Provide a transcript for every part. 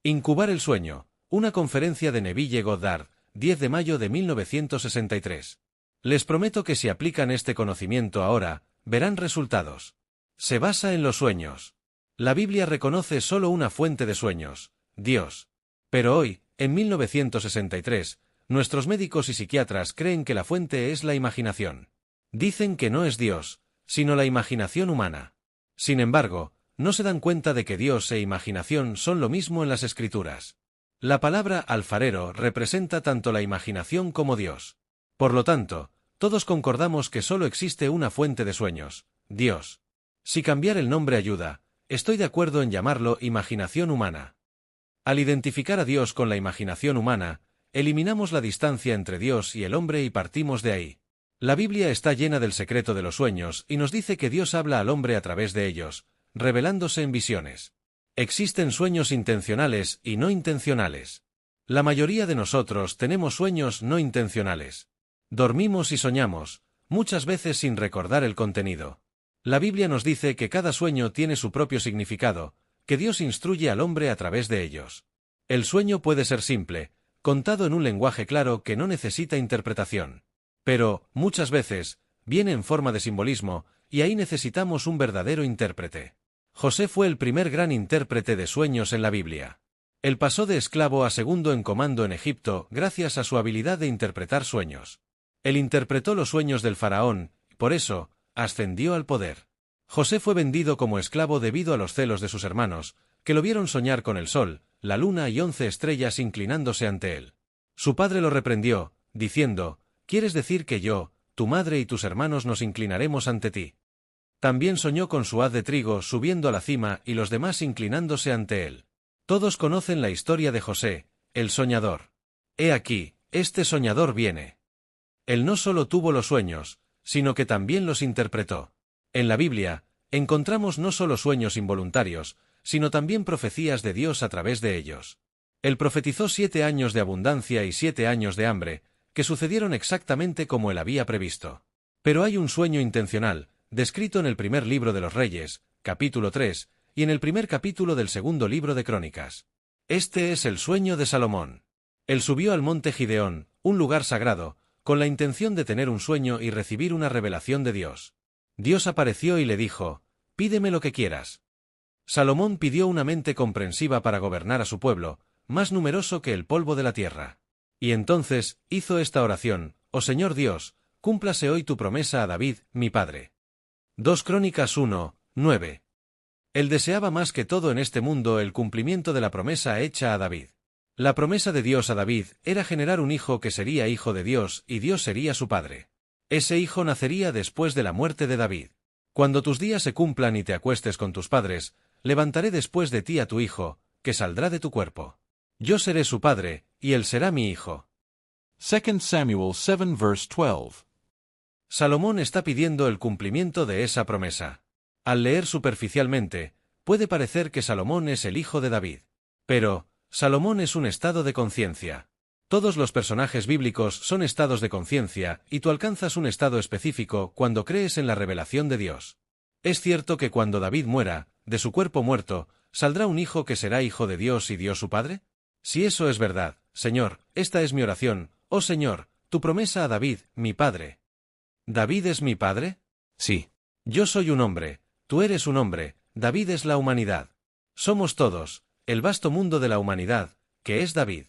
Incubar el sueño. Una conferencia de Neville Goddard, 10 de mayo de 1963. Les prometo que si aplican este conocimiento ahora, verán resultados. Se basa en los sueños. La Biblia reconoce solo una fuente de sueños, Dios. Pero hoy, en 1963, nuestros médicos y psiquiatras creen que la fuente es la imaginación. Dicen que no es Dios, sino la imaginación humana. Sin embargo, no se dan cuenta de que Dios e imaginación son lo mismo en las Escrituras. La palabra alfarero representa tanto la imaginación como Dios. Por lo tanto, todos concordamos que solo existe una fuente de sueños, Dios. Si cambiar el nombre ayuda, estoy de acuerdo en llamarlo imaginación humana. Al identificar a Dios con la imaginación humana, eliminamos la distancia entre Dios y el hombre y partimos de ahí. La Biblia está llena del secreto de los sueños y nos dice que Dios habla al hombre a través de ellos, revelándose en visiones. Existen sueños intencionales y no intencionales. La mayoría de nosotros tenemos sueños no intencionales. Dormimos y soñamos, muchas veces sin recordar el contenido. La Biblia nos dice que cada sueño tiene su propio significado, que Dios instruye al hombre a través de ellos. El sueño puede ser simple, contado en un lenguaje claro que no necesita interpretación. Pero, muchas veces, viene en forma de simbolismo, y ahí necesitamos un verdadero intérprete. José fue el primer gran intérprete de sueños en la Biblia. Él pasó de esclavo a segundo en comando en Egipto gracias a su habilidad de interpretar sueños. Él interpretó los sueños del faraón, y por eso, ascendió al poder. José fue vendido como esclavo debido a los celos de sus hermanos, que lo vieron soñar con el sol, la luna y 11 estrellas inclinándose ante él. Su padre lo reprendió, diciendo: «¿Quieres decir que yo, tu madre y tus hermanos nos inclinaremos ante ti?» También soñó con su haz de trigo subiendo a la cima y los demás inclinándose ante él. Todos conocen la historia de José, el soñador. He aquí, este soñador viene. Él no solo tuvo los sueños, sino que también los interpretó. En la Biblia, encontramos no solo sueños involuntarios, sino también profecías de Dios a través de ellos. Él profetizó 7 años de abundancia y 7 años de hambre, que sucedieron exactamente como él había previsto. Pero hay un sueño intencional, descrito en el primer libro de los Reyes, capítulo 3, y en el primer capítulo del segundo libro de Crónicas. Este es el sueño de Salomón. Él subió al monte Gideón, un lugar sagrado, con la intención de tener un sueño y recibir una revelación de Dios. Dios apareció y le dijo: «Pídeme lo que quieras». Salomón pidió una mente comprensiva para gobernar a su pueblo, más numeroso que el polvo de la tierra. Y entonces hizo esta oración: «Oh Señor Dios, cúmplase hoy tu promesa a David, mi padre». 2 Crónicas 1, 9. Él deseaba más que todo en este mundo el cumplimiento de la promesa hecha a David. La promesa de Dios a David era generar un hijo que sería hijo de Dios y Dios sería su padre. Ese hijo nacería después de la muerte de David. Cuando tus días se cumplan y te acuestes con tus padres, levantaré después de ti a tu hijo, que saldrá de tu cuerpo. Yo seré su padre, y él será mi hijo. 2 Samuel 7 verse 12. Salomón está pidiendo el cumplimiento de esa promesa. Al leer superficialmente, puede parecer que Salomón es el hijo de David. Pero, Salomón es un estado de conciencia. Todos los personajes bíblicos son estados de conciencia, y tú alcanzas un estado específico cuando crees en la revelación de Dios. Es cierto que cuando David muera, de su cuerpo muerto, ¿saldrá un hijo que será hijo de Dios y Dios su padre? Si eso es verdad, Señor, esta es mi oración, oh Señor, tu promesa a David, mi padre. ¿David es mi padre? Sí. Yo soy un hombre, tú eres un hombre, David es la humanidad. Somos todos, el vasto mundo de la humanidad, que es David.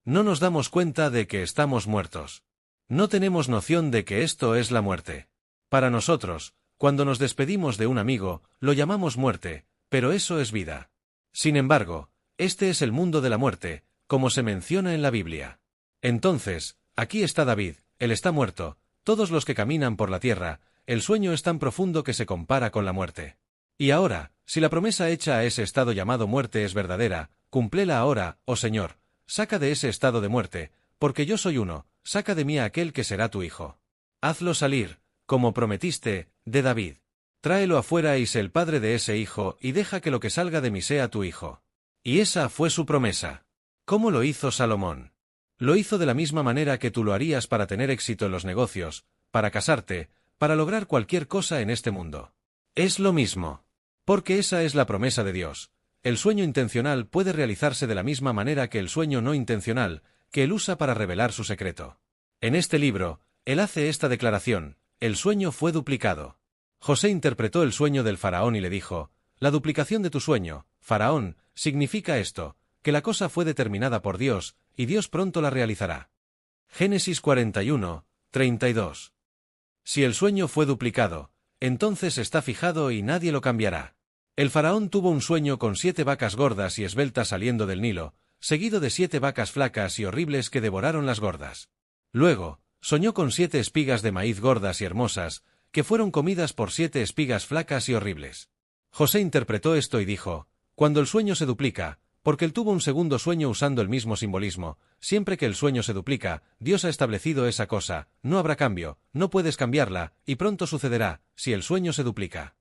No nos damos cuenta de que estamos muertos. No tenemos noción de que esto es la muerte. Para nosotros, cuando nos despedimos de un amigo, lo llamamos muerte, pero eso es vida. Sin embargo, este es el mundo de la muerte, como se menciona en la Biblia. Entonces, aquí está David, él está muerto, todos los que caminan por la tierra, el sueño es tan profundo que se compara con la muerte. Y ahora, si la promesa hecha a ese estado llamado muerte es verdadera, cúmplela ahora, oh Señor, saca de ese estado de muerte, porque yo soy uno, saca de mí a aquel que será tu hijo. Hazlo salir, como prometiste, de David. Tráelo afuera y sé el padre de ese hijo y deja que lo que salga de mí sea tu hijo. Y esa fue su promesa. ¿Cómo lo hizo Salomón? Lo hizo de la misma manera que tú lo harías para tener éxito en los negocios, para casarte, para lograr cualquier cosa en este mundo. Es lo mismo. Porque esa es la promesa de Dios. el sueño intencional puede realizarse de la misma manera que el sueño no intencional, que él usa para revelar su secreto. En este libro, él hace esta declaración: el sueño fue duplicado. José interpretó el sueño del faraón y le dijo: la duplicación de tu sueño, faraón, significa esto, que la cosa fue determinada por Dios, y Dios pronto la realizará. Génesis 41, 32. Si el sueño fue duplicado, entonces está fijado y nadie lo cambiará. El faraón tuvo un sueño con 7 vacas gordas y esbeltas saliendo del Nilo, seguido de 7 vacas flacas y horribles que devoraron las gordas. Luego, soñó con 7 espigas de maíz gordas y hermosas, que fueron comidas por 7 espigas flacas y horribles. José interpretó esto y dijo: cuando el sueño se duplica, porque él tuvo un segundo sueño usando el mismo simbolismo, siempre que el sueño se duplica, Dios ha establecido esa cosa, no habrá cambio, no puedes cambiarla, y pronto sucederá, si el sueño se duplica.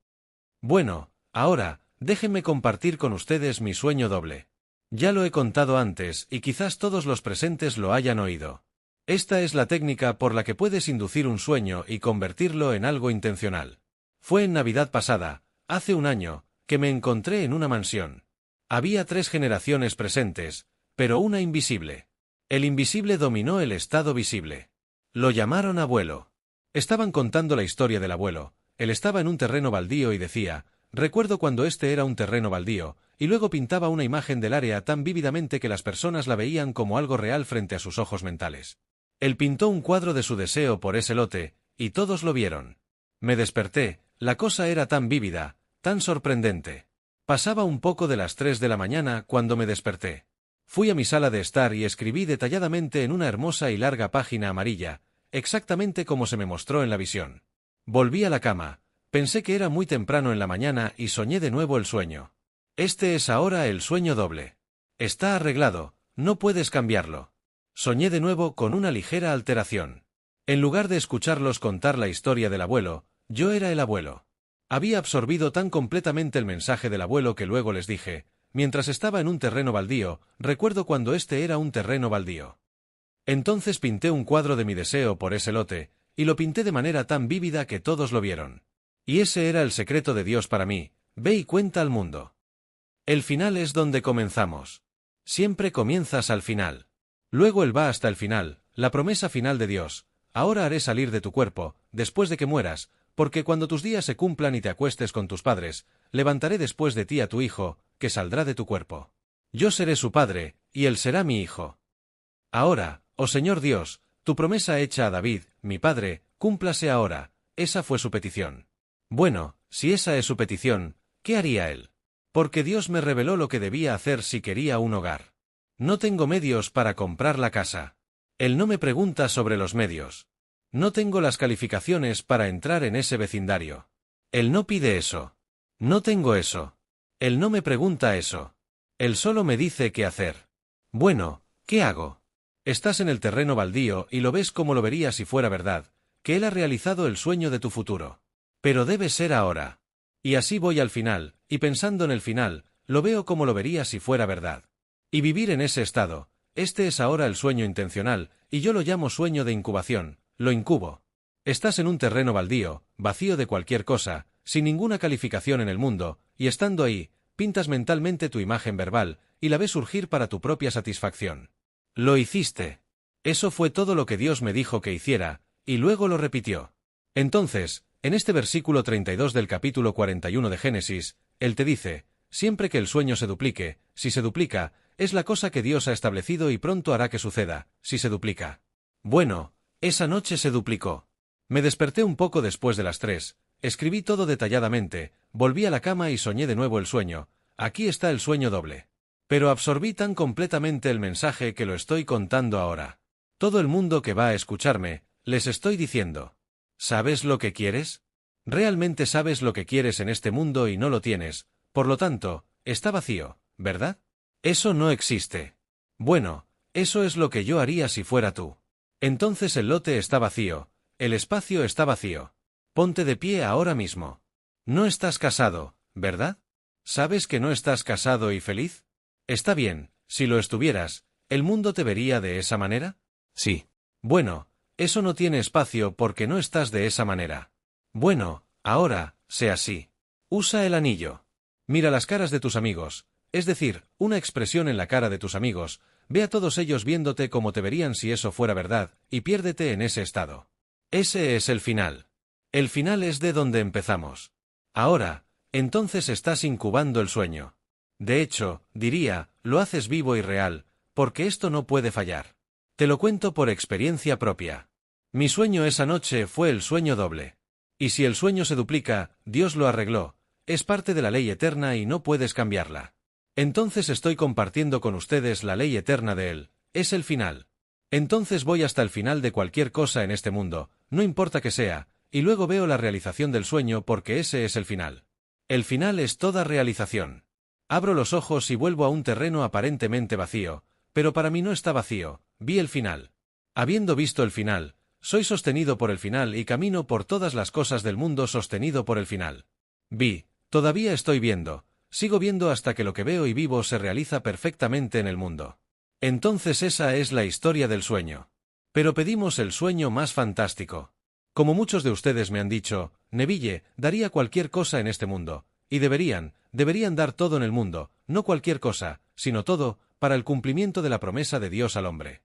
Bueno, ahora, déjenme compartir con ustedes mi sueño doble. Ya lo he contado antes, y quizás todos los presentes lo hayan oído. Esta es la técnica por la que puedes inducir un sueño y convertirlo en algo intencional. Fue en Navidad pasada, hace un año, que me encontré en una mansión. Había 3 generaciones presentes, pero una invisible. El invisible dominó el estado visible. Lo llamaron abuelo. Estaban contando la historia del abuelo. Él estaba en un terreno baldío y decía: recuerdo cuando este era un terreno baldío, y luego pintaba una imagen del área tan vívidamente que las personas la veían como algo real frente a sus ojos mentales. Él pintó un cuadro de su deseo por ese lote, y todos lo vieron. Me desperté, la cosa era tan vívida, tan sorprendente. Pasaba un poco de las 3 de la mañana cuando me desperté. Fui a mi sala de estar y escribí detalladamente en una hermosa y larga página amarilla, exactamente como se me mostró en la visión. Volví a la cama, pensé que era muy temprano en la mañana y soñé de nuevo el sueño. Este es ahora el sueño doble. Está arreglado, no puedes cambiarlo. Soñé de nuevo con una ligera alteración. En lugar de escucharlos contar la historia del abuelo, yo era el abuelo. Había absorbido tan completamente el mensaje del abuelo que luego les dije: mientras estaba en un terreno baldío, recuerdo cuando este era un terreno baldío. Entonces pinté un cuadro de mi deseo por ese lote, y lo pinté de manera tan vívida que todos lo vieron. Y ese era el secreto de Dios para mí: ve y cuenta al mundo. El final es donde comenzamos. Siempre comienzas al final. Luego él va hasta el final, la promesa final de Dios: ahora haré salir de tu cuerpo, después de que mueras, porque cuando tus días se cumplan y te acuestes con tus padres, levantaré después de ti a tu hijo, que saldrá de tu cuerpo. Yo seré su padre, y él será mi hijo. Ahora, oh Señor Dios, tu promesa hecha a David, mi padre, cúmplase ahora. Esa fue su petición. Bueno, si esa es su petición, ¿qué haría él? Porque Dios me reveló lo que debía hacer si quería un hogar. No tengo medios para comprar la casa. Él no me pregunta sobre los medios. No tengo las calificaciones para entrar en ese vecindario. Él no pide eso. No tengo eso. Él no me pregunta eso. Él solo me dice qué hacer. Bueno, ¿qué hago? Estás en el terreno baldío y lo ves como lo vería si fuera verdad, que él ha realizado el sueño de tu futuro. Pero debe ser ahora. Y así voy al final, y pensando en el final, lo veo como lo vería si fuera verdad. Y vivir en ese estado, este es ahora el sueño intencional, y yo lo llamo sueño de incubación. Lo incubo. Estás en un terreno baldío, vacío de cualquier cosa, sin ninguna calificación en el mundo, y estando ahí, pintas mentalmente tu imagen verbal, y la ves surgir para tu propia satisfacción. Lo hiciste. Eso fue todo lo que Dios me dijo que hiciera, y luego lo repitió. Entonces, en este versículo 32 del capítulo 41 de Génesis, Él te dice: siempre que el sueño se duplique, si se duplica, es la cosa que Dios ha establecido y pronto hará que suceda, si se duplica. Bueno, esa noche se duplicó. Me desperté un poco después de las 3, escribí todo detalladamente, volví a la cama y soñé de nuevo el sueño. Aquí está el sueño doble. Pero absorbí tan completamente el mensaje que lo estoy contando ahora. Todo el mundo que va a escucharme, les estoy diciendo: ¿sabes lo que quieres? Realmente sabes lo que quieres en este mundo y no lo tienes, por lo tanto, está vacío, ¿verdad? Eso no existe. Bueno, eso es lo que yo haría si fuera tú. Entonces el lote está vacío, el espacio está vacío. Ponte de pie ahora mismo. No estás casado, ¿verdad? ¿Sabes que no estás casado y feliz? Está bien, si lo estuvieras, ¿el mundo te vería de esa manera? Sí. Bueno, eso no tiene espacio porque no estás de esa manera. Bueno, ahora, sé así. Usa el anillo. Mira las caras de tus amigos, es decir, una expresión en la cara de tus amigos, ve a todos ellos viéndote como te verían si eso fuera verdad, y piérdete en ese estado. Ese es el final. El final es de donde empezamos. Ahora, entonces estás incubando el sueño. De hecho, diría, lo haces vivo y real, porque esto no puede fallar. Te lo cuento por experiencia propia. Mi sueño esa noche fue el sueño doble. Y si el sueño se duplica, Dios lo arregló, es parte de la ley eterna y no puedes cambiarla. Entonces estoy compartiendo con ustedes la ley eterna de Él, es el final. Entonces voy hasta el final de cualquier cosa en este mundo, no importa que sea, y luego veo la realización del sueño porque ese es el final. El final es toda realización. Abro los ojos y vuelvo a un terreno aparentemente vacío, pero para mí no está vacío, vi el final. Habiendo visto el final, soy sostenido por el final y camino por todas las cosas del mundo sostenido por el final. Vi, todavía estoy viendo, sigo viendo hasta que lo que veo y vivo se realiza perfectamente en el mundo. Entonces esa es la historia del sueño. Pero pedimos el sueño más fantástico. Como muchos de ustedes me han dicho, Neville, daría cualquier cosa en este mundo, y deberían dar todo en el mundo, no cualquier cosa, sino todo, para el cumplimiento de la promesa de Dios al hombre.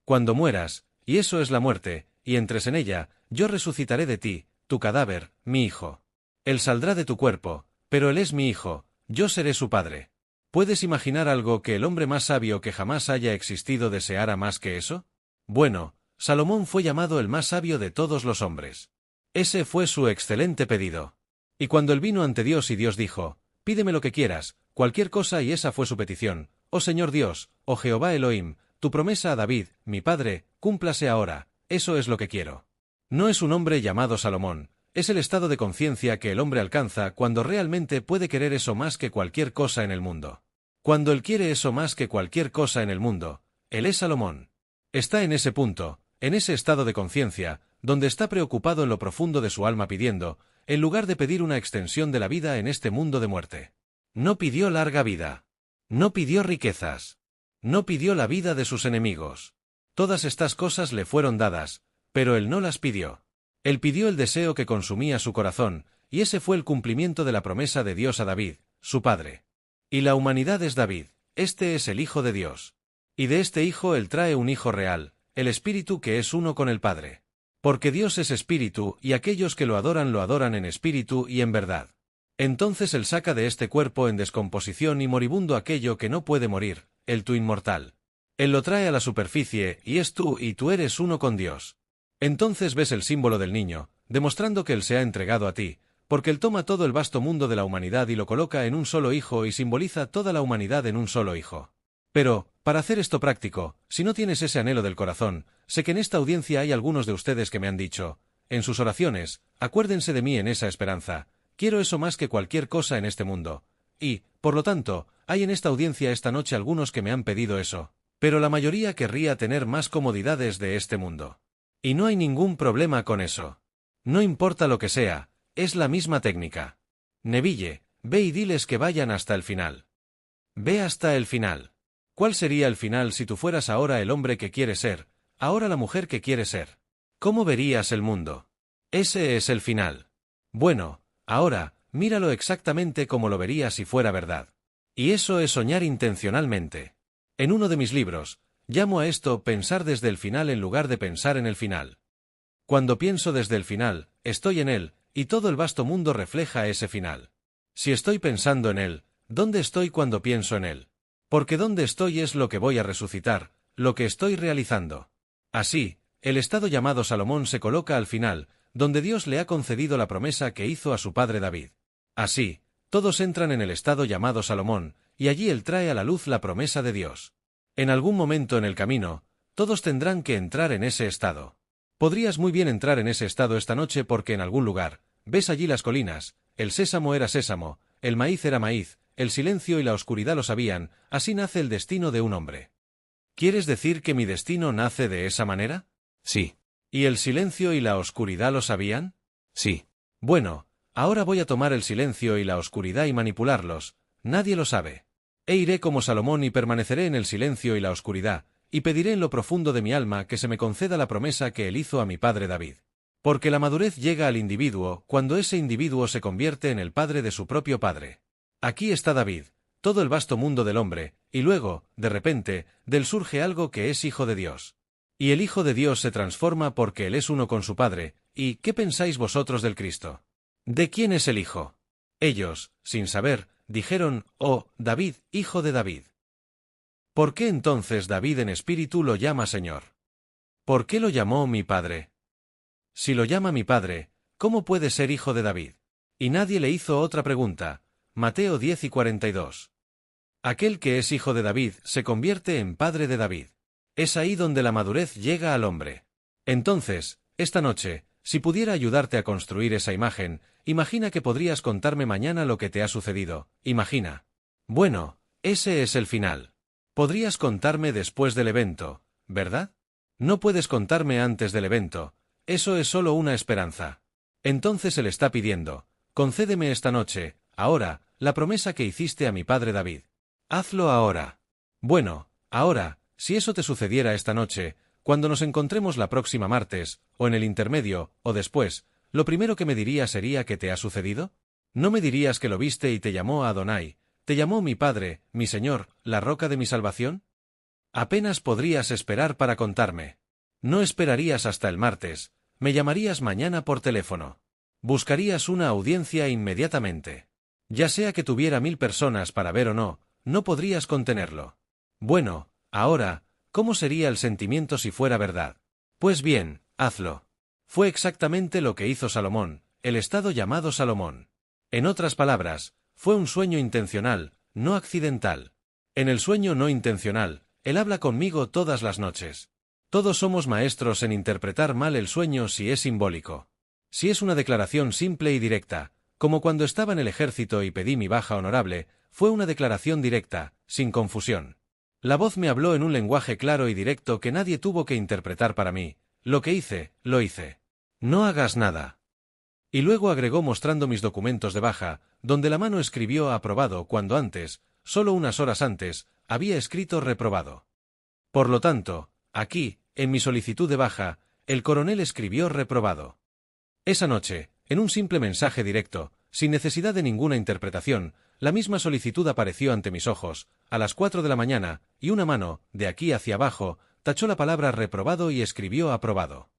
Cuando mueras, y eso es la muerte, y entres en ella, yo resucitaré de ti, tu cadáver, mi hijo. Él saldrá de tu cuerpo, pero él es mi hijo, yo seré su padre. ¿Puedes imaginar algo que el hombre más sabio que jamás haya existido deseara más que eso? Bueno, Salomón fue llamado el más sabio de todos los hombres. Ese fue su excelente pedido. Y cuando él vino ante Dios y Dios dijo, pídeme lo que quieras, cualquier cosa, y esa fue su petición, oh Señor Dios, oh Jehová Elohim, tu promesa a David, mi padre, cúmplase ahora, eso es lo que quiero. No es un hombre llamado Salomón, es el estado de conciencia que el hombre alcanza cuando realmente puede querer eso más que cualquier cosa en el mundo. Cuando él quiere eso más que cualquier cosa en el mundo, él es Salomón. Está en ese punto, en ese estado de conciencia, donde está preocupado en lo profundo de su alma pidiendo, en lugar de pedir una extensión de la vida en este mundo de muerte. No pidió larga vida. No pidió riquezas. No pidió la vida de sus enemigos. Todas estas cosas le fueron dadas, pero él no las pidió. Él pidió el deseo que consumía su corazón, y ese fue el cumplimiento de la promesa de Dios a David, su padre. Y la humanidad es David, este es el Hijo de Dios. Y de este Hijo él trae un Hijo real, el Espíritu que es uno con el Padre. Porque Dios es Espíritu, y aquellos que lo adoran en espíritu y en verdad. Entonces él saca de este cuerpo en descomposición y moribundo aquello que no puede morir, el tú inmortal. Él lo trae a la superficie, y es tú, y tú eres uno con Dios. Entonces ves el símbolo del niño, demostrando que él se ha entregado a ti, porque él toma todo el vasto mundo de la humanidad y lo coloca en un solo hijo y simboliza toda la humanidad en un solo hijo. Pero, para hacer esto práctico, si no tienes ese anhelo del corazón, sé que en esta audiencia hay algunos de ustedes que me han dicho, en sus oraciones, acuérdense de mí en esa esperanza, quiero eso más que cualquier cosa en este mundo. Y, por lo tanto, hay en esta audiencia esta noche algunos que me han pedido eso, pero la mayoría querría tener más comodidades de este mundo. Y no hay ningún problema con eso. No importa lo que sea, es la misma técnica. Neville, ve y diles que vayan hasta el final. Ve hasta el final. ¿Cuál sería el final si tú fueras ahora el hombre que quieres ser, ahora la mujer que quieres ser? ¿Cómo verías el mundo? Ese es el final. Bueno, ahora, míralo exactamente como lo verías si fuera verdad. Y eso es soñar intencionalmente. En uno de mis libros, llamo a esto pensar desde el final en lugar de pensar en el final. Cuando pienso desde el final, estoy en él, y todo el vasto mundo refleja ese final. Si estoy pensando en él, ¿dónde estoy cuando pienso en él? Porque donde estoy es lo que voy a resucitar, lo que estoy realizando. Así, el estado llamado Salomón se coloca al final, donde Dios le ha concedido la promesa que hizo a su padre David. Así, todos entran en el estado llamado Salomón, y allí él trae a la luz la promesa de Dios. En algún momento en el camino, todos tendrán que entrar en ese estado. Podrías muy bien entrar en ese estado esta noche porque en algún lugar, ves allí las colinas, el sésamo era sésamo, el maíz era maíz, el silencio y la oscuridad lo sabían, así nace el destino de un hombre. ¿Quieres decir que mi destino nace de esa manera? Sí. ¿Y el silencio y la oscuridad lo sabían? Sí. Bueno, ahora voy a tomar el silencio y la oscuridad y manipularlos, nadie lo sabe. E iré como Salomón y permaneceré en el silencio y la oscuridad, y pediré en lo profundo de mi alma que se me conceda la promesa que él hizo a mi padre David. Porque la madurez llega al individuo cuando ese individuo se convierte en el padre de su propio padre. Aquí está David, todo el vasto mundo del hombre, y luego, de repente, del surge algo que es hijo de Dios. Y el Hijo de Dios se transforma porque Él es uno con su Padre, ¿y qué pensáis vosotros del Cristo? ¿De quién es el Hijo? Ellos, sin saber, dijeron, oh, David, hijo de David. ¿Por qué entonces David en espíritu lo llama Señor? ¿Por qué lo llamó mi Padre? Si lo llama mi Padre, ¿cómo puede ser hijo de David? Y nadie le hizo otra pregunta. Mateo 10:42. Aquel que es hijo de David se convierte en padre de David. Es ahí donde la madurez llega al hombre. Entonces, esta noche, si pudiera ayudarte a construir esa imagen, imagina que podrías contarme mañana lo que te ha sucedido, imagina. Bueno, ese es el final. Podrías contarme después del evento, ¿verdad? No puedes contarme antes del evento, eso es solo una esperanza. Entonces él está pidiendo, concédeme esta noche, ahora, la promesa que hiciste a mi padre David. Hazlo ahora. Bueno, ahora, si eso te sucediera esta noche, cuando nos encontremos la próxima martes, o en el intermedio, o después, ¿lo primero que me dirías sería que te ha sucedido? ¿No me dirías que lo viste y te llamó a Adonai, te llamó mi Padre, mi Señor, la roca de mi salvación? Apenas podrías esperar para contarme. No esperarías hasta el martes, me llamarías mañana por teléfono. Buscarías una audiencia inmediatamente. Ya sea que tuviera 1000 personas para ver o no, no podrías contenerlo. Bueno, ahora, ¿cómo sería el sentimiento si fuera verdad? Pues bien, hazlo. Fue exactamente lo que hizo Salomón, el estado llamado Salomón. En otras palabras, fue un sueño intencional, no accidental. En el sueño no intencional, él habla conmigo todas las noches. Todos somos maestros en interpretar mal el sueño si es simbólico. Si es una declaración simple y directa, como cuando estaba en el ejército y pedí mi baja honorable, fue una declaración directa, sin confusión. La voz me habló en un lenguaje claro y directo que nadie tuvo que interpretar para mí. Lo que hice, lo hice. No hagas nada. Y luego agregó mostrando mis documentos de baja, donde la mano escribió aprobado cuando antes, solo unas horas antes, había escrito reprobado. Por lo tanto, aquí, en mi solicitud de baja, el coronel escribió reprobado. Esa noche, en un simple mensaje directo, sin necesidad de ninguna interpretación, la misma solicitud apareció ante mis ojos, a las 4 de la mañana, y una mano, de aquí hacia abajo, tachó la palabra reprobado y escribió aprobado.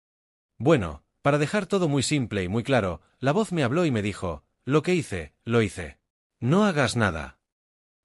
Bueno, para dejar todo muy simple y muy claro, la voz me habló y me dijo, lo que hice, lo hice. No hagas nada.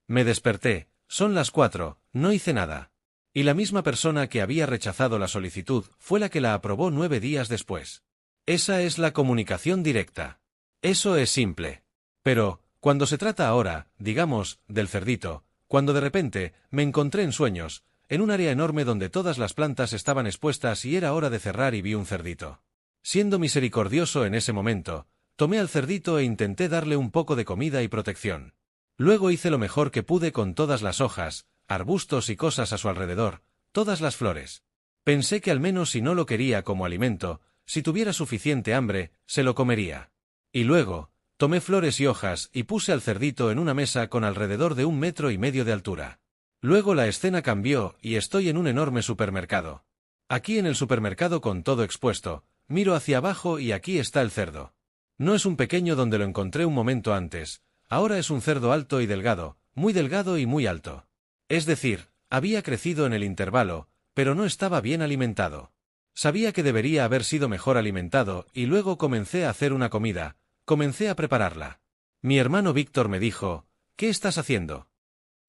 Me desperté, son las 4, no hice nada. Y la misma persona que había rechazado la solicitud fue la que la aprobó 9 días después. Esa es la comunicación directa. Eso es simple. Pero, cuando se trata ahora, digamos, del cerdito, cuando de repente me encontré en sueños, en un área enorme donde todas las plantas estaban expuestas y era hora de cerrar y vi un cerdito. Siendo misericordioso en ese momento, tomé al cerdito e intenté darle un poco de comida y protección. Luego hice lo mejor que pude con todas las hojas, arbustos y cosas a su alrededor, todas las flores. Pensé que al menos si no lo quería como alimento, si tuviera suficiente hambre, se lo comería. Y luego, tomé flores y hojas y puse al cerdito en una mesa con alrededor de 1,5 metros de altura. Luego la escena cambió y estoy en un enorme supermercado. Aquí en el supermercado con todo expuesto, miro hacia abajo y aquí está el cerdo. No es un pequeño donde lo encontré un momento antes, ahora es un cerdo alto y delgado, muy delgado y muy alto. Es decir, había crecido en el intervalo, pero no estaba bien alimentado. Sabía que debería haber sido mejor alimentado y luego comencé a hacer una comida, comencé a prepararla. Mi hermano Víctor me dijo, ¿qué estás haciendo?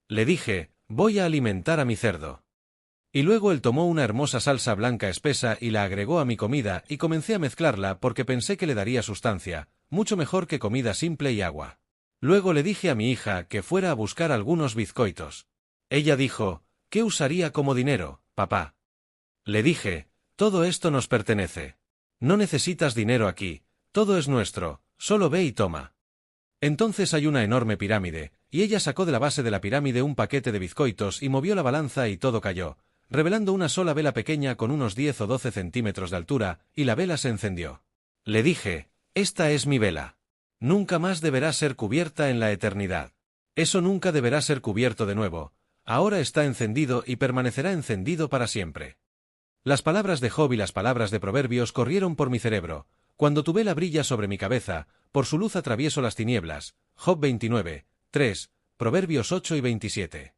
Le dije, voy a alimentar a mi cerdo. Y luego él tomó una hermosa salsa blanca espesa y la agregó a mi comida y comencé a mezclarla porque pensé que le daría sustancia, mucho mejor que comida simple y agua. Luego le dije a mi hija que fuera a buscar algunos bizcoitos. Ella dijo, ¿qué usaría como dinero, papá? Le dije, todo esto nos pertenece. No necesitas dinero aquí, todo es nuestro, solo ve y toma. Entonces hay una enorme pirámide, y ella sacó de la base de la pirámide un paquete de bizcoitos y movió la balanza y todo cayó, revelando una sola vela pequeña con unos 10 o 12 centímetros de altura, y la vela se encendió. Le dije, esta es mi vela. Nunca más deberá ser cubierta en la eternidad. Eso nunca deberá ser cubierto de nuevo, ahora está encendido y permanecerá encendido para siempre. Las palabras de Job y las palabras de Proverbios corrieron por mi cerebro. Cuando tu vela brilla sobre mi cabeza, por su luz atravieso las tinieblas. Job 29, 3. Proverbios 8 y 27.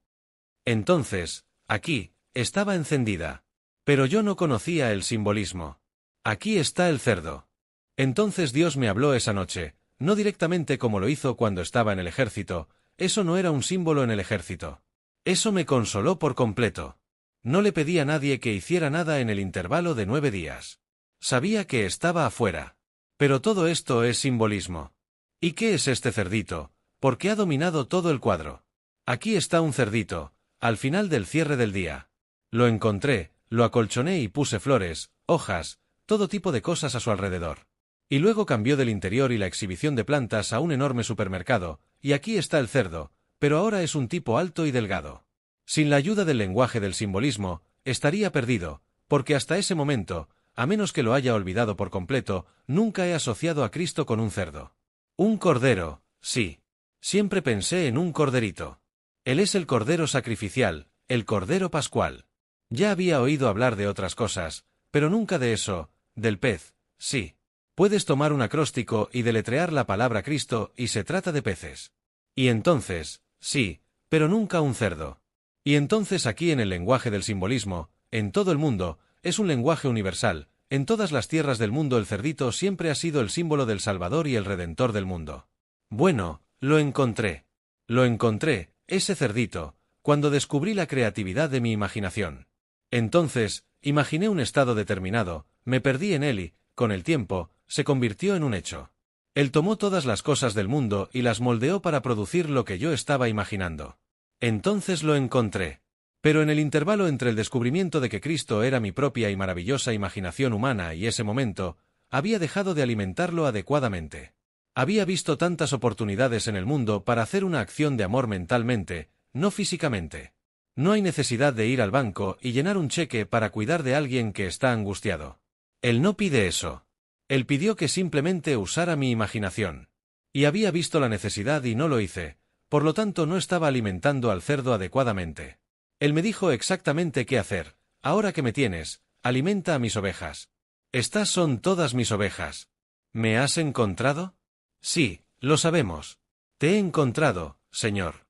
Entonces, aquí, estaba encendida. Pero yo no conocía el simbolismo. Aquí está el cerdo. Entonces Dios me habló esa noche, no directamente como lo hizo cuando estaba en el ejército, eso no era un símbolo en el ejército. Eso me consoló por completo. No le pedí a nadie que hiciera nada en el intervalo de 9 días. Sabía que estaba afuera. Pero todo esto es simbolismo. ¿Y qué es este cerdito? Porque ha dominado todo el cuadro. Aquí está un cerdito, al final del cierre del día. Lo encontré, lo acolchoné y puse flores, hojas, todo tipo de cosas a su alrededor. Y luego cambió del interior y la exhibición de plantas a un enorme supermercado, y aquí está el cerdo, pero ahora es un tipo alto y delgado. Sin la ayuda del lenguaje del simbolismo, estaría perdido, porque hasta ese momento, a menos que lo haya olvidado por completo, nunca he asociado a Cristo con un cerdo. Un cordero, sí. Siempre pensé en un corderito. Él es el cordero sacrificial, el cordero pascual. Ya había oído hablar de otras cosas, pero nunca de eso, del pez, sí. Puedes tomar un acróstico y deletrear la palabra Cristo y se trata de peces. Y entonces, sí, pero nunca un cerdo. Y entonces aquí en el lenguaje del simbolismo, en todo el mundo, es un lenguaje universal, en todas las tierras del mundo el cerdito siempre ha sido el símbolo del Salvador y el Redentor del mundo. Bueno, lo encontré. Lo encontré, ese cerdito, cuando descubrí la creatividad de mi imaginación. Entonces, imaginé un estado determinado, me perdí en él y, con el tiempo, se convirtió en un hecho. Él tomó todas las cosas del mundo y las moldeó para producir lo que yo estaba imaginando. Entonces lo encontré. Pero en el intervalo entre el descubrimiento de que Cristo era mi propia y maravillosa imaginación humana y ese momento, había dejado de alimentarlo adecuadamente. Había visto tantas oportunidades en el mundo para hacer una acción de amor mentalmente, no físicamente. No hay necesidad de ir al banco y llenar un cheque para cuidar de alguien que está angustiado. Él no pide eso. Él pidió que simplemente usara mi imaginación. Y había visto la necesidad y no lo hice, por lo tanto no estaba alimentando al cerdo adecuadamente. Él me dijo exactamente qué hacer. Ahora que me tienes, alimenta a mis ovejas. Estas son todas mis ovejas. ¿Me has encontrado? Sí, lo sabemos. Te he encontrado, Señor.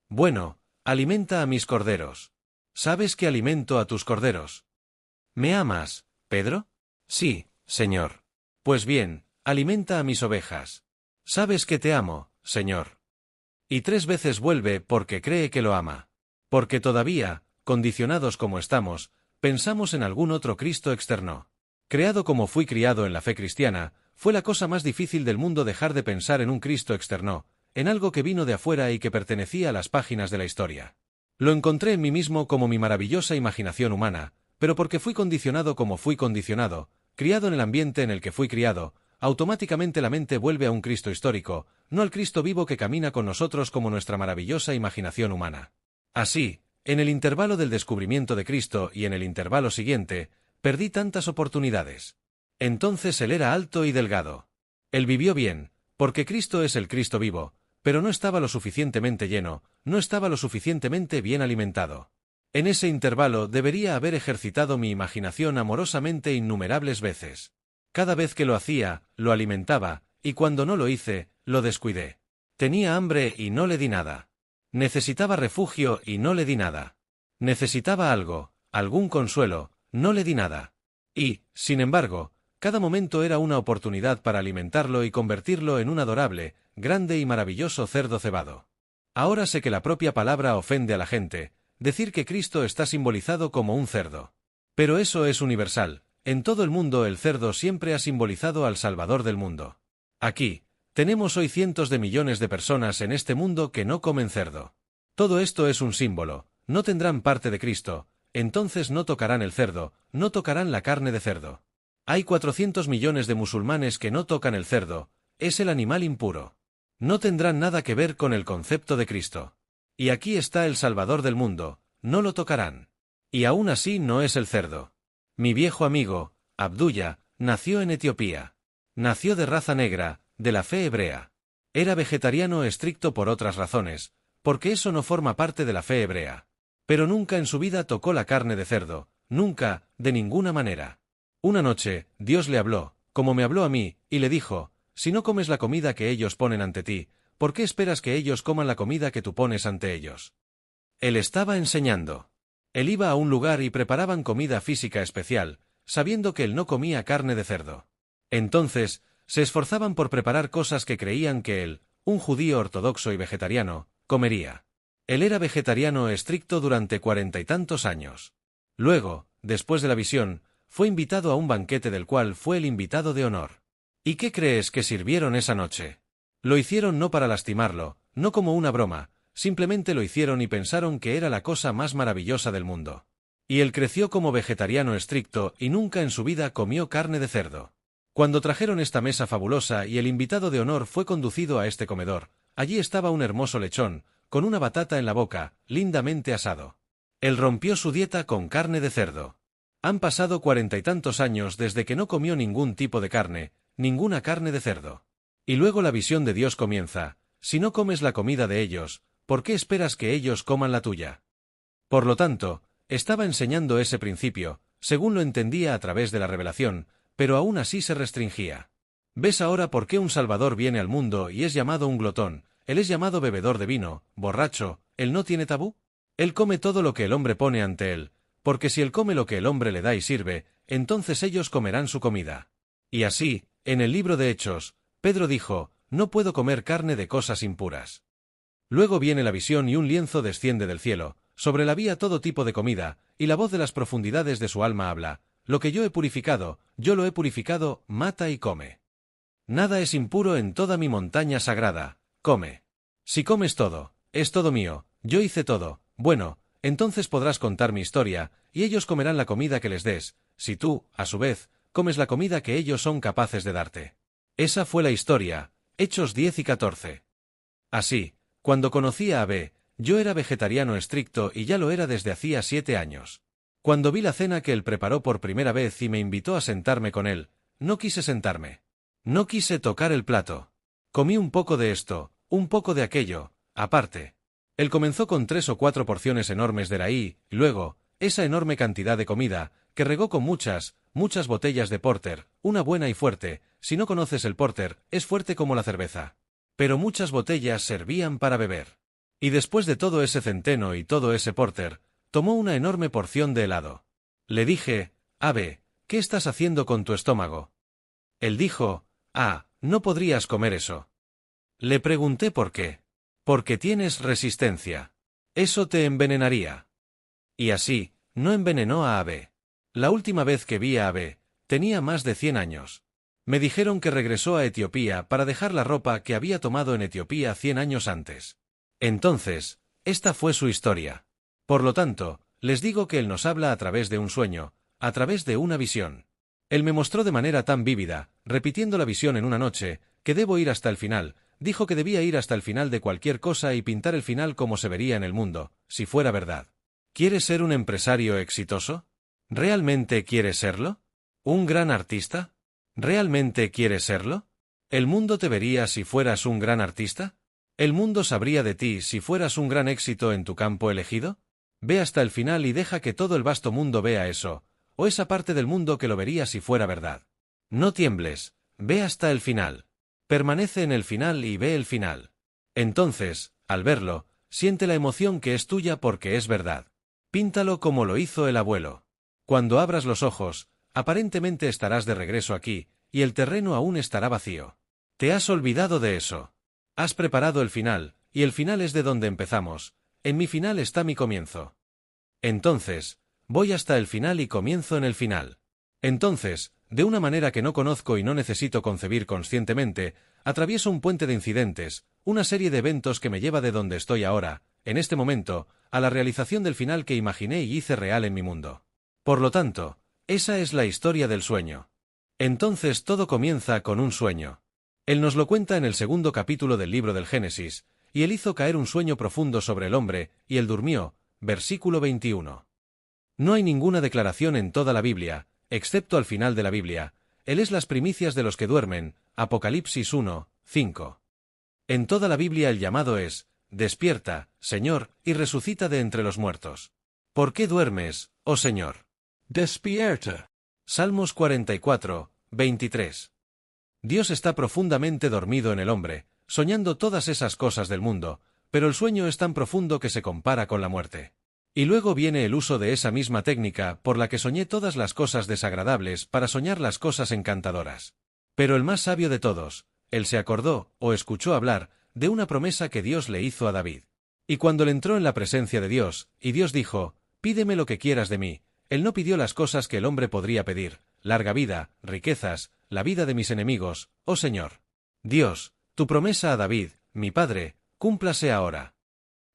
Bueno, alimenta a mis corderos. ¿Sabes que alimento a tus corderos? ¿Me amas, Pedro? Sí, Señor. Pues bien, alimenta a mis ovejas. ¿Sabes que te amo, Señor? Y 3 veces vuelve porque cree que lo ama. Porque todavía, condicionados como estamos, pensamos en algún otro Cristo externo. Creado como fui criado en la fe cristiana, fue la cosa más difícil del mundo dejar de pensar en un Cristo externo, en algo que vino de afuera y que pertenecía a las páginas de la historia. Lo encontré en mí mismo como mi maravillosa imaginación humana, pero porque fui condicionado como fui condicionado, criado en el ambiente en el que fui criado, automáticamente la mente vuelve a un Cristo histórico, no al Cristo vivo que camina con nosotros como nuestra maravillosa imaginación humana. Así, en el intervalo del descubrimiento de Cristo y en el intervalo siguiente, perdí tantas oportunidades. Entonces él era alto y delgado. Él vivió bien, porque Cristo es el Cristo vivo, pero no estaba lo suficientemente lleno, no estaba lo suficientemente bien alimentado. En ese intervalo debería haber ejercitado mi imaginación amorosamente innumerables veces. Cada vez que lo hacía, lo alimentaba, y cuando no lo hice, lo descuidé. Tenía hambre y no le di nada. Necesitaba refugio y no le di nada. Necesitaba algo, algún consuelo, no le di nada. Y, sin embargo, cada momento era una oportunidad para alimentarlo y convertirlo en un adorable, grande y maravilloso cerdo cebado. Ahora sé que la propia palabra ofende a la gente, decir que Cristo está simbolizado como un cerdo. Pero eso es universal, en todo el mundo el cerdo siempre ha simbolizado al Salvador del mundo. Aquí, tenemos hoy cientos de millones de personas en este mundo que no comen cerdo. Todo esto es un símbolo, no tendrán parte de Cristo, entonces no tocarán el cerdo, no tocarán la carne de cerdo. Hay 400 millones de musulmanes que no tocan el cerdo, es el animal impuro. No tendrán nada que ver con el concepto de Cristo. Y aquí está el Salvador del mundo, no lo tocarán. Y aún así no es el cerdo. Mi viejo amigo, Abdullah, nació en Etiopía. Nació de raza negra, de la fe hebrea. Era vegetariano estricto por otras razones, porque eso no forma parte de la fe hebrea. Pero nunca en su vida tocó la carne de cerdo, nunca, de ninguna manera. Una noche, Dios le habló, como me habló a mí, y le dijo, si no comes la comida que ellos ponen ante ti, ¿por qué esperas que ellos coman la comida que tú pones ante ellos? Él estaba enseñando. Él iba a un lugar y preparaban comida física especial, sabiendo que él no comía carne de cerdo. Entonces, se esforzaban por preparar cosas que creían que él, un judío ortodoxo y vegetariano, comería. Él era vegetariano estricto durante 40 y tantos años. Luego, después de la visión, fue invitado a un banquete del cual fue el invitado de honor. ¿Y qué crees que sirvieron esa noche? Lo hicieron no para lastimarlo, no como una broma, simplemente lo hicieron y pensaron que era la cosa más maravillosa del mundo. Y él creció como vegetariano estricto y nunca en su vida comió carne de cerdo. Cuando trajeron esta mesa fabulosa y el invitado de honor fue conducido a este comedor, allí estaba un hermoso lechón, con una batata en la boca, lindamente asado. Él rompió su dieta con carne de cerdo. Han pasado 40 y tantos años desde que no comió ningún tipo de carne, ninguna carne de cerdo. Y luego la visión de Dios comienza: si no comes la comida de ellos, ¿por qué esperas que ellos coman la tuya? Por lo tanto, estaba enseñando ese principio, según lo entendía a través de la revelación, pero aún así se restringía. ¿Ves ahora por qué un Salvador viene al mundo y es llamado un glotón? Él es llamado bebedor de vino, borracho, él no tiene tabú. Él come todo lo que el hombre pone ante él, porque si él come lo que el hombre le da y sirve, entonces ellos comerán su comida. Y así, en el libro de Hechos, Pedro dijo: no puedo comer carne de cosas impuras. Luego viene la visión y un lienzo desciende del cielo, sobre él había todo tipo de comida, y la voz de las profundidades de su alma habla: lo que yo he purificado, yo lo he purificado, mata y come. Nada es impuro en toda mi montaña sagrada, come. Si comes todo, es todo mío, yo hice todo, bueno, entonces podrás contar mi historia, y ellos comerán la comida que les des, si tú, a su vez, comes la comida que ellos son capaces de darte. Esa fue la historia, Hechos 10 y 14. Así, cuando conocí a Abé, yo era vegetariano estricto y ya lo era desde hacía 7 años. Cuando vi la cena que él preparó por primera vez y me invitó a sentarme con él, no quise sentarme. No quise tocar el plato. Comí un poco de esto, un poco de aquello, aparte. Él comenzó con 3 o 4 porciones enormes de raí, y luego, esa enorme cantidad de comida, que regó con muchas botellas de porter, una buena y fuerte. Si no conoces el porter, es fuerte como la cerveza. Pero muchas botellas servían para beber. Y después de todo ese centeno y todo ese porter, tomó una enorme porción de helado. Le dije: Abe, ¿qué estás haciendo con tu estómago? Él dijo: no podrías comer eso. Le pregunté por qué. Porque tienes resistencia. Eso te envenenaría. Y así, no envenenó a Abe. La última vez que vi a Abe, tenía más de 100 años. Me dijeron que regresó a Etiopía para dejar la ropa que había tomado en Etiopía 100 años antes. Entonces, esta fue su historia. Por lo tanto, les digo que él nos habla a través de un sueño, a través de una visión. Él me mostró de manera tan vívida, repitiendo la visión en una noche, que debo ir hasta el final. Dijo que debía ir hasta el final de cualquier cosa y pintar el final como se vería en el mundo, si fuera verdad. ¿Quieres ser un empresario exitoso? ¿Realmente quieres serlo? ¿Un gran artista? ¿Realmente quieres serlo? ¿El mundo te vería si fueras un gran artista? ¿El mundo sabría de ti si fueras un gran éxito en tu campo elegido? Ve hasta el final y deja que todo el vasto mundo vea eso, o esa parte del mundo que lo vería si fuera verdad. No tiembles, ve hasta el final. Permanece en el final y ve el final. Entonces, al verlo, siente la emoción que es tuya porque es verdad. Píntalo como lo hizo el abuelo. Cuando abras los ojos, aparentemente estarás de regreso aquí, y el terreno aún estará vacío. Te has olvidado de eso. Has preparado el final, y el final es de donde empezamos. En mi final está mi comienzo. Entonces, voy hasta el final y comienzo en el final. Entonces, de una manera que no conozco y no necesito concebir conscientemente, atravieso un puente de incidentes, una serie de eventos que me lleva de donde estoy ahora, en este momento, a la realización del final que imaginé y hice real en mi mundo. Por lo tanto, esa es la historia del sueño. Entonces todo comienza con un sueño. Él nos lo cuenta en el 2º capítulo del libro del Génesis, y él hizo caer un sueño profundo sobre el hombre, y él durmió, versículo 21. No hay ninguna declaración en toda la Biblia, excepto al final de la Biblia. Él es las primicias de los que duermen, Apocalipsis 1, 5. En toda la Biblia el llamado es: despierta, Señor, y resucita de entre los muertos. ¿Por qué duermes, oh Señor? Despierta. Salmos 44, 23. Dios está profundamente dormido en el hombre, soñando todas esas cosas del mundo, pero el sueño es tan profundo que se compara con la muerte. Y luego viene el uso de esa misma técnica por la que soñé todas las cosas desagradables para soñar las cosas encantadoras. Pero el más sabio de todos, él se acordó, o escuchó hablar, de una promesa que Dios le hizo a David. Y cuando él entró en la presencia de Dios, y Dios dijo, «Pídeme lo que quieras de mí», él no pidió las cosas que el hombre podría pedir, larga vida, riquezas, la vida de mis enemigos, oh Señor. Dios, tu promesa a David, mi padre, cúmplase ahora.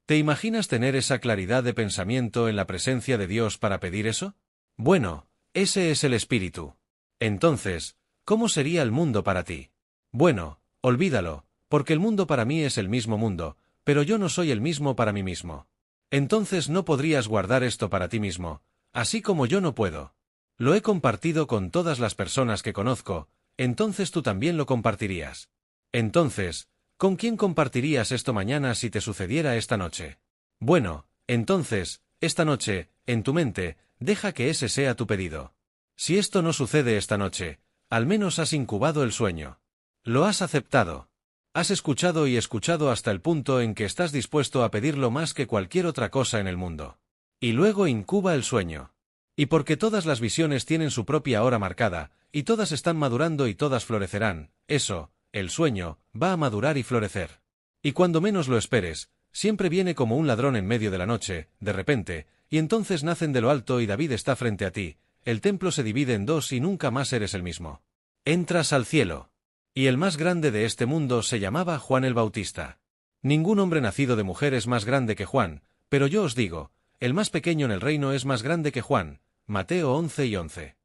¿Te imaginas tener esa claridad de pensamiento en la presencia de Dios para pedir eso? Bueno, ese es el espíritu. Entonces, ¿cómo sería el mundo para ti? Bueno, olvídalo, porque el mundo para mí es el mismo mundo, pero yo no soy el mismo para mí mismo. Entonces no podrías guardar esto para ti mismo, así como yo no puedo. Lo he compartido con todas las personas que conozco, entonces tú también lo compartirías. Entonces, ¿con quién compartirías esto mañana si te sucediera esta noche? Bueno, entonces, esta noche, en tu mente, deja que ese sea tu pedido. Si esto no sucede esta noche, al menos has incubado el sueño. Lo has aceptado. Has escuchado y escuchado hasta el punto en que estás dispuesto a pedirlo más que cualquier otra cosa en el mundo. Y luego incuba el sueño. Y porque todas las visiones tienen su propia hora marcada, y todas están madurando y todas florecerán, eso, el sueño, va a madurar y florecer. Y cuando menos lo esperes, siempre viene como un ladrón en medio de la noche, de repente, y entonces nacen de lo alto y David está frente a ti, el templo se divide en dos y nunca más eres el mismo. Entras al cielo. Y el más grande de este mundo se llamaba Juan el Bautista. Ningún hombre nacido de mujer es más grande que Juan, pero yo os digo, el más pequeño en el reino es más grande que Juan. Mateo 11:11.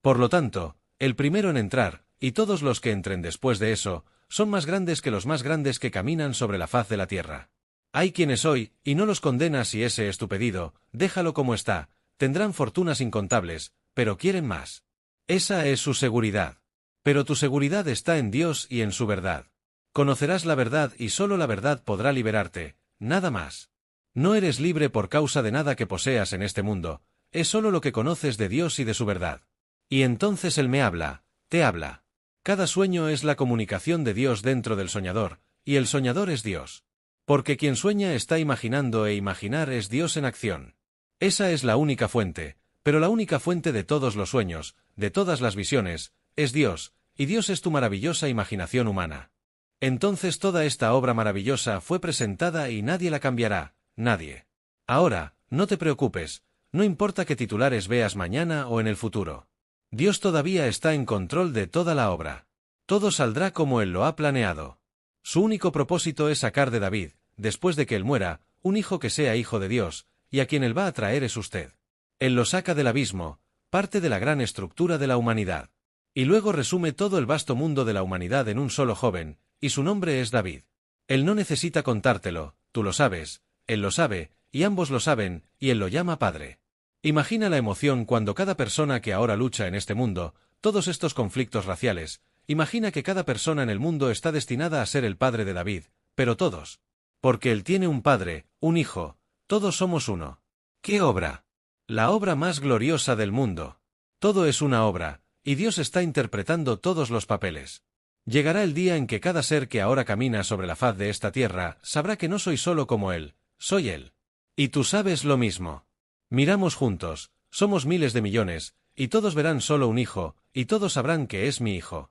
Por lo tanto, el primero en entrar, y todos los que entren después de eso, son más grandes que los más grandes que caminan sobre la faz de la tierra. Hay quienes hoy, y no los condenas si ese es tu pedido, déjalo como está, tendrán fortunas incontables, pero quieren más. Esa es su seguridad. Pero tu seguridad está en Dios y en su verdad. Conocerás la verdad y solo la verdad podrá liberarte, nada más. No eres libre por causa de nada que poseas en este mundo, es solo lo que conoces de Dios y de su verdad. Y entonces Él me habla, te habla. Cada sueño es la comunicación de Dios dentro del soñador, y el soñador es Dios. Porque quien sueña está imaginando e imaginar es Dios en acción. Esa es la única fuente, pero la única fuente de todos los sueños, de todas las visiones, es Dios, y Dios es tu maravillosa imaginación humana. Entonces toda esta obra maravillosa fue presentada y nadie la cambiará, nadie. Ahora, no te preocupes, no importa qué titulares veas mañana o en el futuro. Dios todavía está en control de toda la obra. Todo saldrá como Él lo ha planeado. Su único propósito es sacar de David, después de que él muera, un hijo que sea hijo de Dios, y a quien Él va a traer es usted. Él lo saca del abismo, parte de la gran estructura de la humanidad. Y luego resume todo el vasto mundo de la humanidad en un solo joven, y su nombre es David. Él no necesita contártelo, tú lo sabes, Él lo sabe, y ambos lo saben, y Él lo llama Padre. Imagina la emoción cuando cada persona que ahora lucha en este mundo, todos estos conflictos raciales, imagina que cada persona en el mundo está destinada a ser el padre de David, pero todos. Porque Él tiene un padre, un hijo, todos somos uno. ¿Qué obra? La obra más gloriosa del mundo. Todo es una obra, y Dios está interpretando todos los papeles. Llegará el día en que cada ser que ahora camina sobre la faz de esta tierra sabrá que no soy solo como Él, soy Él. Y tú sabes lo mismo. Miramos juntos, somos miles de millones, y todos verán solo un hijo, y todos sabrán que es mi hijo.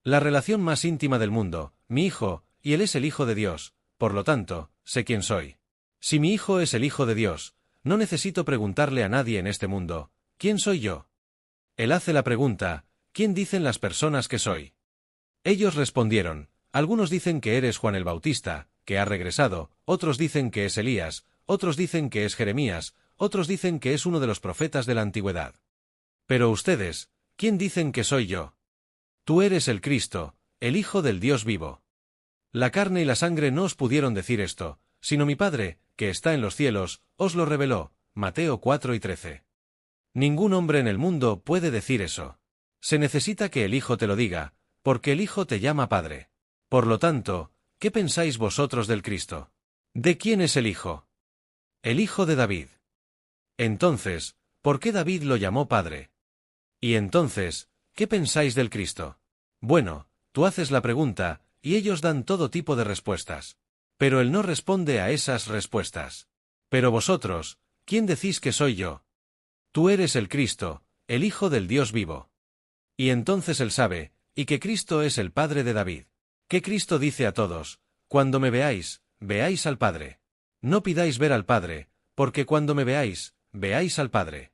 La relación más íntima del mundo, mi hijo, y Él es el Hijo de Dios, por lo tanto, sé quién soy. Si mi hijo es el Hijo de Dios, no necesito preguntarle a nadie en este mundo, ¿quién soy yo? Él hace la pregunta, ¿quién dicen las personas que soy? Ellos respondieron, algunos dicen que eres Juan el Bautista, que ha regresado, otros dicen que es Elías, otros dicen que es Jeremías, otros dicen que es uno de los profetas de la antigüedad. Pero ustedes, ¿quién dicen que soy yo? Tú eres el Cristo, el Hijo del Dios vivo. La carne y la sangre no os pudieron decir esto, sino mi Padre, que está en los cielos, os lo reveló. Mateo 4:13. Ningún hombre en el mundo puede decir eso. Se necesita que el Hijo te lo diga, porque el Hijo te llama Padre. Por lo tanto, ¿qué pensáis vosotros del Cristo? ¿De quién es el Hijo? El Hijo de David. Entonces, ¿por qué David lo llamó Padre? Y entonces, ¿qué pensáis del Cristo? Bueno, tú haces la pregunta, y ellos dan todo tipo de respuestas. Pero él no responde a esas respuestas. Pero vosotros, ¿quién decís que soy yo? Tú eres el Cristo, el Hijo del Dios vivo. Y entonces él sabe, y que Cristo es el Padre de David. Que Cristo dice a todos, cuando me veáis, veáis al Padre. No pidáis ver al Padre, porque cuando me veáis, veáis al Padre.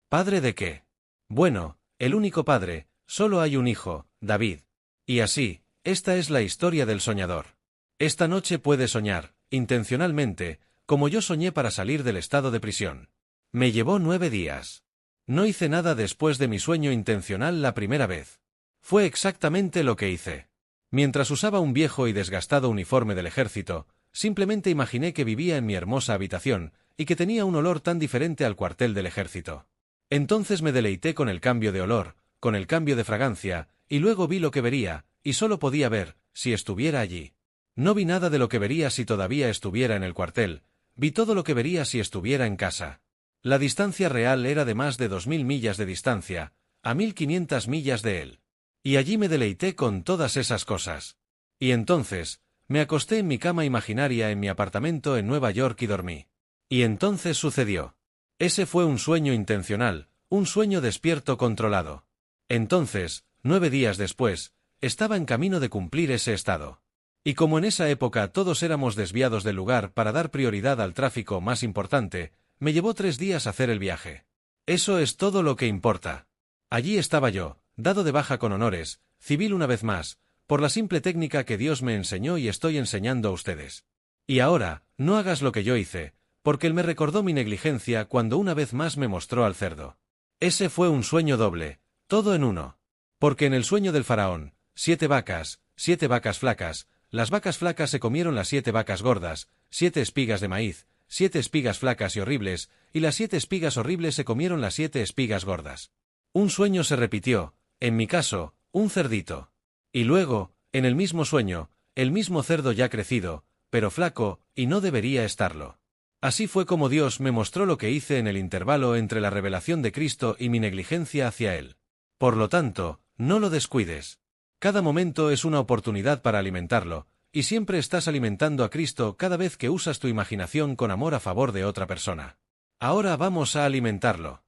¿Padre de qué? Bueno, el único Padre, solo hay un Hijo, David. Y así, esta es la historia del soñador. Esta noche puede soñar, intencionalmente, como yo soñé para salir del estado de prisión. Me llevó 9 días. No hice nada después de mi sueño intencional la primera vez. Fue exactamente lo que hice. Mientras usaba un viejo y desgastado uniforme del ejército, simplemente imaginé que vivía en mi hermosa habitación, y que tenía un olor tan diferente al cuartel del ejército. Entonces me deleité con el cambio de olor, con el cambio de fragancia, y luego vi lo que vería, y solo podía ver, si estuviera allí. No vi nada de lo que vería si todavía estuviera en el cuartel, vi todo lo que vería si estuviera en casa. La distancia real era de más de 2000 millas de distancia, a 1500 millas de él. Y allí me deleité con todas esas cosas. Y entonces, me acosté en mi cama imaginaria en mi apartamento en Nueva York y dormí. Y entonces sucedió. Ese fue un sueño intencional, un sueño despierto controlado. Entonces, 9 días después, estaba en camino de cumplir ese estado. Y como en esa época todos éramos desviados del lugar para dar prioridad al tráfico más importante, me llevó 3 días hacer el viaje. Eso es todo lo que importa. Allí estaba yo, dado de baja con honores, civil una vez más, por la simple técnica que Dios me enseñó y estoy enseñando a ustedes. Y ahora, no hagas lo que yo hice, porque él me recordó mi negligencia cuando una vez más me mostró al cerdo. Ese fue un sueño doble, todo en uno. Porque en el sueño del faraón, 7 vacas flacas, las vacas flacas se comieron las 7 vacas gordas, 7 espigas de maíz, 7 espigas flacas y horribles, y las 7 espigas horribles se comieron las 7 espigas gordas. Un sueño se repitió, en mi caso, un cerdito. Y luego, en el mismo sueño, el mismo cerdo ya crecido, pero flaco, y no debería estarlo. Así fue como Dios me mostró lo que hice en el intervalo entre la revelación de Cristo y mi negligencia hacia Él. Por lo tanto, no lo descuides. Cada momento es una oportunidad para alimentarlo, y siempre estás alimentando a Cristo cada vez que usas tu imaginación con amor a favor de otra persona. Ahora vamos a alimentarlo.